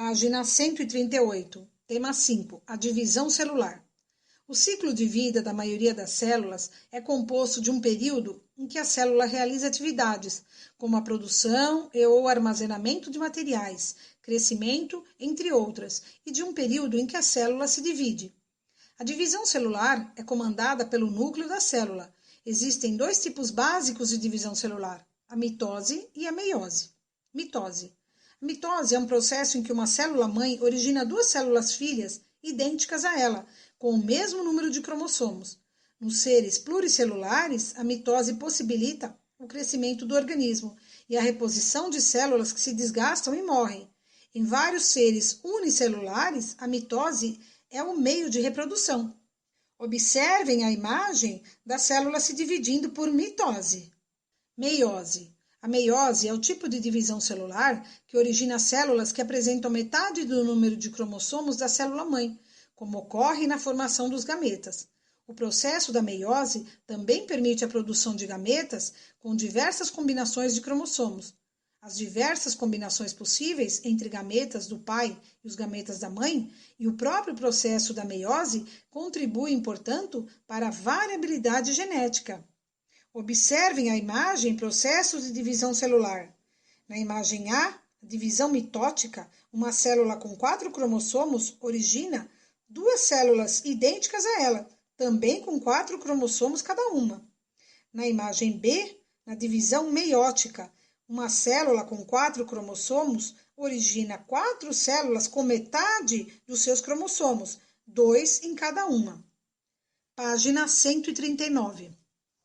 Página 138, tema 5, a divisão celular. O ciclo de vida da maioria das células é composto de um período em que a célula realiza atividades, como a produção ou armazenamento de materiais, crescimento, entre outras, e de um período em que a célula se divide. A divisão celular é comandada pelo núcleo da célula. Existem dois tipos básicos de divisão celular, a mitose e a meiose. Mitose. A mitose é um processo em que uma célula-mãe origina duas células filhas idênticas a ela, com o mesmo número de cromossomos. Nos seres pluricelulares, a mitose possibilita o crescimento do organismo e a reposição de células que se desgastam e morrem. Em vários seres unicelulares, a mitose é o meio de reprodução. Observem a imagem da célula se dividindo por mitose. Meiose. A meiose é o tipo de divisão celular que origina células que apresentam metade do número de cromossomos da célula-mãe, como ocorre na formação dos gametas. O processo da meiose também permite a produção de gametas com diversas combinações de cromossomos. As diversas combinações possíveis entre gametas do pai e os gametas da mãe e o próprio processo da meiose contribuem, portanto, para a variabilidade genética. Observem a imagem processo de divisão celular. Na imagem A, divisão mitótica, uma célula com 4 cromossomos origina duas células idênticas a ela, também com 4 cromossomos cada uma. Na imagem B, na divisão meiótica, uma célula com 4 cromossomos origina 4 células com metade dos seus cromossomos, 2 em cada uma. Página 139.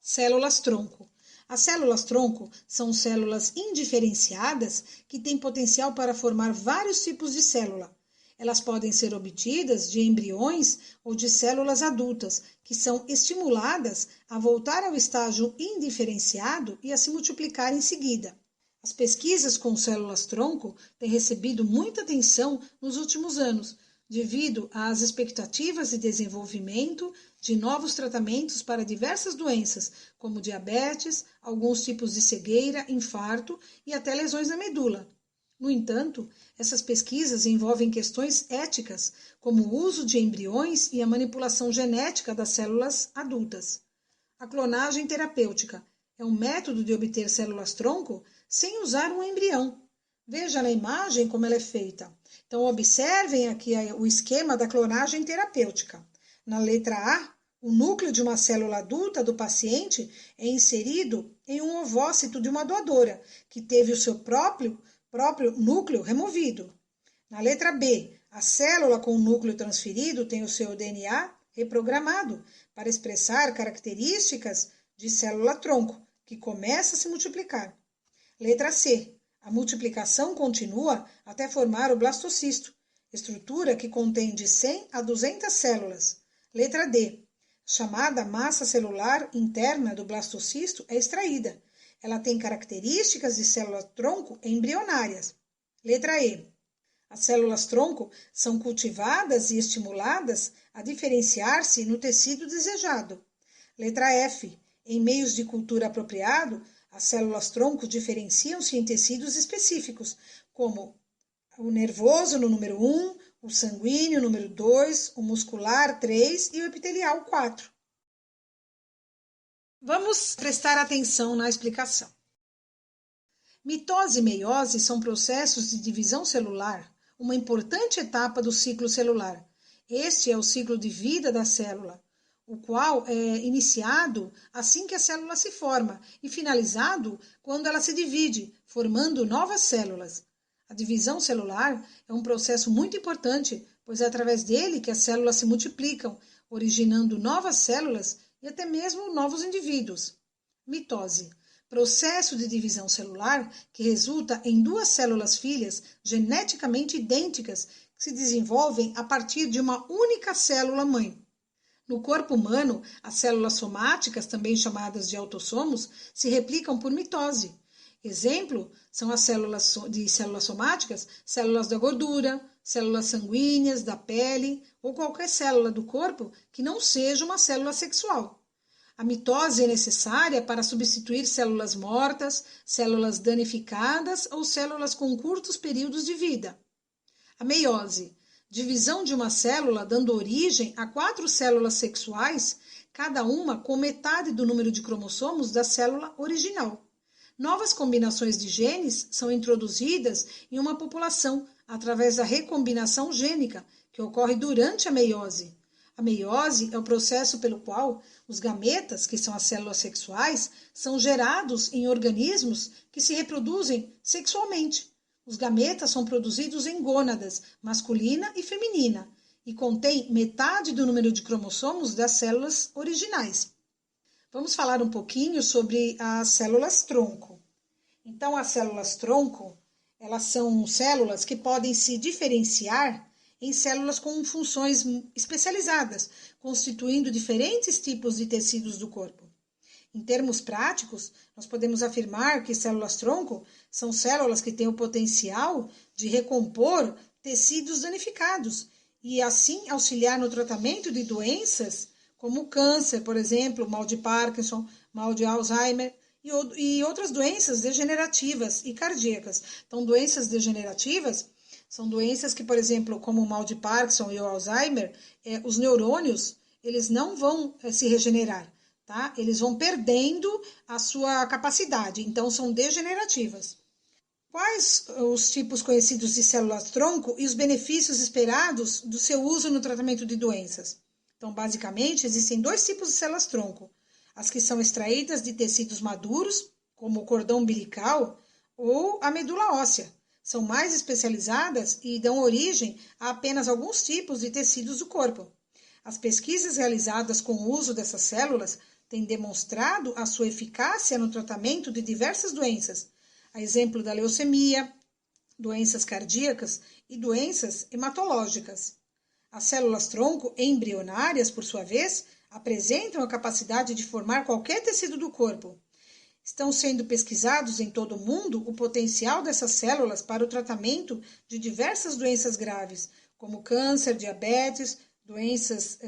Células-tronco. As células-tronco são células indiferenciadas que têm potencial para formar vários tipos de célula. Elas podem ser obtidas de embriões ou de células adultas, que são estimuladas a voltar ao estágio indiferenciado e a se multiplicar em seguida. As pesquisas com células-tronco têm recebido muita atenção nos últimos anos, devido às expectativas de desenvolvimento de novos tratamentos para diversas doenças, como diabetes, alguns tipos de cegueira, infarto e até lesões na medula. No entanto, essas pesquisas envolvem questões éticas, como o uso de embriões e a manipulação genética das células adultas. A clonagem terapêutica é um método de obter células-tronco sem usar um embrião. Veja na imagem como ela é feita. Então, observem aqui o esquema da clonagem terapêutica. Na letra A, o núcleo de uma célula adulta do paciente é inserido em um ovócito de uma doadora, que teve o seu próprio núcleo removido. Na letra B, a célula com o núcleo transferido tem o seu DNA reprogramado para expressar características de célula-tronco, que começa a se multiplicar. Letra C. A multiplicação continua até formar o blastocisto, estrutura que contém de 100 a 200 células. Letra D. Chamada massa celular interna do blastocisto é extraída. Ela tem características de células-tronco embrionárias. Letra E. As células-tronco são cultivadas e estimuladas a diferenciar-se no tecido desejado. Letra F. Em meios de cultura apropriado, as células-tronco diferenciam-se em tecidos específicos, como o nervoso no número 1, o sanguíneo número 2, o muscular 3 e o epitelial 4. Vamos prestar atenção na explicação. Mitose e meiose são processos de divisão celular, uma importante etapa do ciclo celular. Este é o ciclo de vida da célula, o qual é iniciado assim que a célula se forma e finalizado quando ela se divide, formando novas células. A divisão celular é um processo muito importante, pois é através dele que as células se multiplicam, originando novas células e até mesmo novos indivíduos. Mitose. Processo de divisão celular que resulta em duas células filhas geneticamente idênticas que se desenvolvem a partir de uma única célula-mãe. No corpo humano, as células somáticas, também chamadas de autossomos, se replicam por mitose. Exemplo são as células somáticas, células da gordura, células sanguíneas, da pele ou qualquer célula do corpo que não seja uma célula sexual. A mitose é necessária para substituir células mortas, células danificadas ou células com curtos períodos de vida. A meiose, divisão de uma célula dando origem a 4 células sexuais, cada uma com metade do número de cromossomos da célula original. Novas combinações de genes são introduzidas em uma população através da recombinação gênica, que ocorre durante a meiose. A meiose é o processo pelo qual os gametas, que são as células sexuais, são gerados em organismos que se reproduzem sexualmente. Os gametas são produzidos em gônadas, masculina e feminina, e contêm metade do número de cromossomos das células originais. Vamos falar um pouquinho sobre as células tronco. Então, as células tronco, elas são células que podem se diferenciar em células com funções especializadas, constituindo diferentes tipos de tecidos do corpo. Em termos práticos, nós podemos afirmar que células-tronco são células que têm o potencial de recompor tecidos danificados e, assim, auxiliar no tratamento de doenças como câncer, por exemplo, mal de Parkinson, mal de Alzheimer e outras doenças degenerativas e cardíacas. Então, doenças degenerativas são doenças que, por exemplo, como o mal de Parkinson e o Alzheimer, os neurônios eles não vão se regenerar, tá? Eles vão perdendo a sua capacidade, então são degenerativas. Quais os tipos conhecidos de células-tronco e os benefícios esperados do seu uso no tratamento de doenças? Então, basicamente, existem 2 tipos de células-tronco. As que são extraídas de tecidos maduros, como o cordão umbilical ou a medula óssea. São mais especializadas e dão origem a apenas alguns tipos de tecidos do corpo. As pesquisas realizadas com o uso dessas células têm demonstrado a sua eficácia no tratamento de diversas doenças, a exemplo da leucemia, doenças cardíacas e doenças hematológicas. As células-tronco embrionárias, por sua vez, apresentam a capacidade de formar qualquer tecido do corpo. Estão sendo pesquisados em todo o mundo o potencial dessas células para o tratamento de diversas doenças graves, como câncer, diabetes, doenças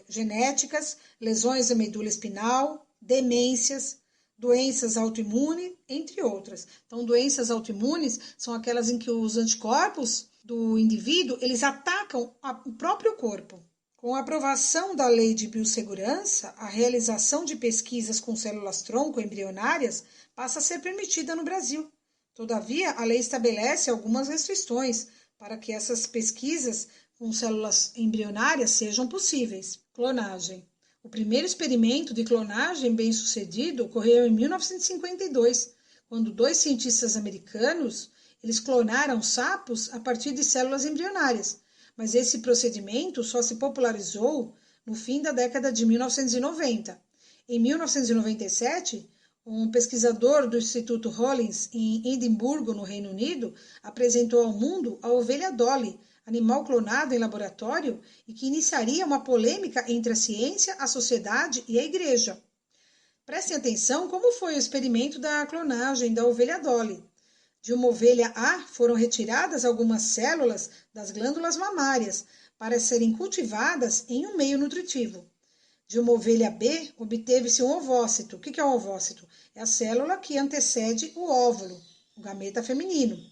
genéticas, lesões da medula espinal, demências, doenças autoimunes, entre outras. Então, doenças autoimunes são aquelas em que os anticorpos do indivíduo, eles atacam o próprio corpo. Com a aprovação da Lei de Biossegurança, a realização de pesquisas com células-tronco embrionárias passa a ser permitida no Brasil. Todavia, a lei estabelece algumas restrições para que essas pesquisas com células embrionárias sejam possíveis. Clonagem. O primeiro experimento de clonagem bem-sucedido ocorreu em 1952, quando 2 cientistas americanos eles clonaram sapos a partir de células embrionárias. Mas esse procedimento só se popularizou no fim da década de 1990. Em 1997, um pesquisador do Instituto Rollins, em Edimburgo, no Reino Unido, apresentou ao mundo a ovelha Dolly, animal clonado em laboratório e que iniciaria uma polêmica entre a ciência, a sociedade e a igreja. Prestem atenção como foi o experimento da clonagem da ovelha Dolly. De uma ovelha A foram retiradas algumas células das glândulas mamárias para serem cultivadas em um meio nutritivo. De uma ovelha B, obteve-se um ovócito. O que é um ovócito? É a célula que antecede o óvulo, o gameta feminino,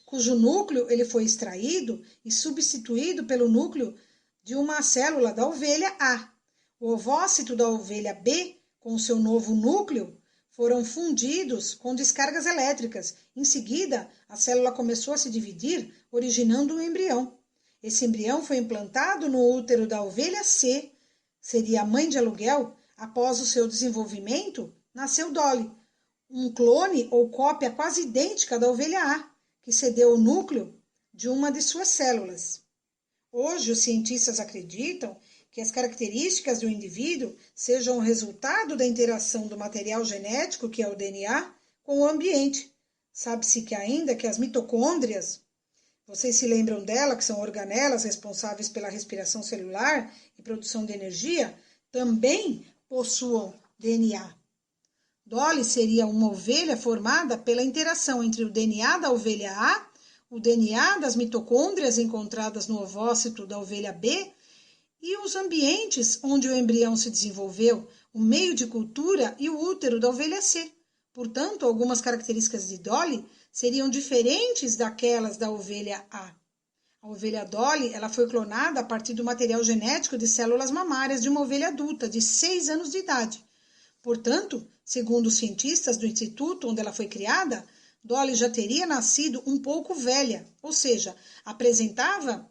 cujo núcleo ele foi extraído e substituído pelo núcleo de uma célula da ovelha A. O ovócito da ovelha B, com o seu novo núcleo, foram fundidos com descargas elétricas. Em seguida, a célula começou a se dividir, originando um embrião. Esse embrião foi implantado no útero da ovelha C, seria a mãe de aluguel. Após o seu desenvolvimento, nasceu Dolly, um clone ou cópia quase idêntica da ovelha A, que cedeu o núcleo de uma de suas células. Hoje, os cientistas acreditam que as características do indivíduo sejam o resultado da interação do material genético, que é o DNA, com o ambiente. Sabe-se que ainda que as mitocôndrias, vocês se lembram dela, que são organelas responsáveis pela respiração celular e produção de energia, também possuam DNA. Dolly seria uma ovelha formada pela interação entre o DNA da ovelha A, o DNA das mitocôndrias encontradas no ovócito da ovelha B e os ambientes onde o embrião se desenvolveu, o meio de cultura e o útero da ovelha C. Portanto, algumas características de Dolly seriam diferentes daquelas da ovelha A. A ovelha Dolly ela foi clonada a partir do material genético de células mamárias de uma ovelha adulta de 6 anos de idade. Portanto, segundo os cientistas do instituto onde ela foi criada, Dolly já teria nascido um pouco velha, ou seja, apresentava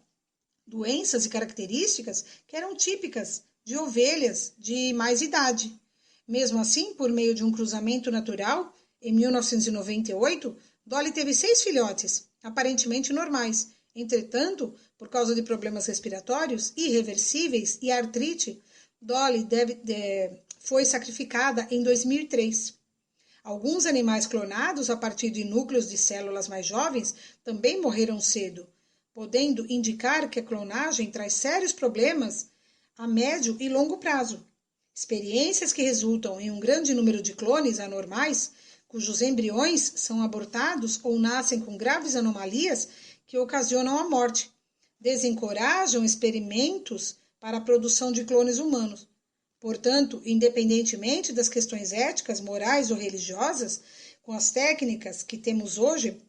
doenças e características que eram típicas de ovelhas de mais idade. Mesmo assim, por meio de um cruzamento natural, em 1998, Dolly teve 6 filhotes, aparentemente normais. Entretanto, por causa de problemas respiratórios irreversíveis e artrite, Dolly foi sacrificada em 2003. Alguns animais clonados a partir de núcleos de células mais jovens também morreram cedo, podendo indicar que a clonagem traz sérios problemas a médio e longo prazo. Experiências que resultam em um grande número de clones anormais, cujos embriões são abortados ou nascem com graves anomalias que ocasionam a morte, desencorajam experimentos para a produção de clones humanos. Portanto, independentemente das questões éticas, morais ou religiosas, com as técnicas que temos hoje,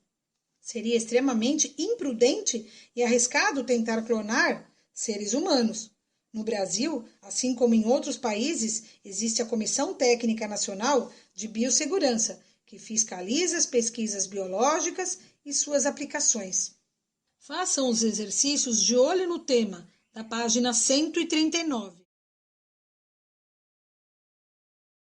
seria extremamente imprudente e arriscado tentar clonar seres humanos. No Brasil, assim como em outros países, existe a Comissão Técnica Nacional de Biossegurança, que fiscaliza as pesquisas biológicas e suas aplicações. Façam os exercícios de olho no tema, da página 139.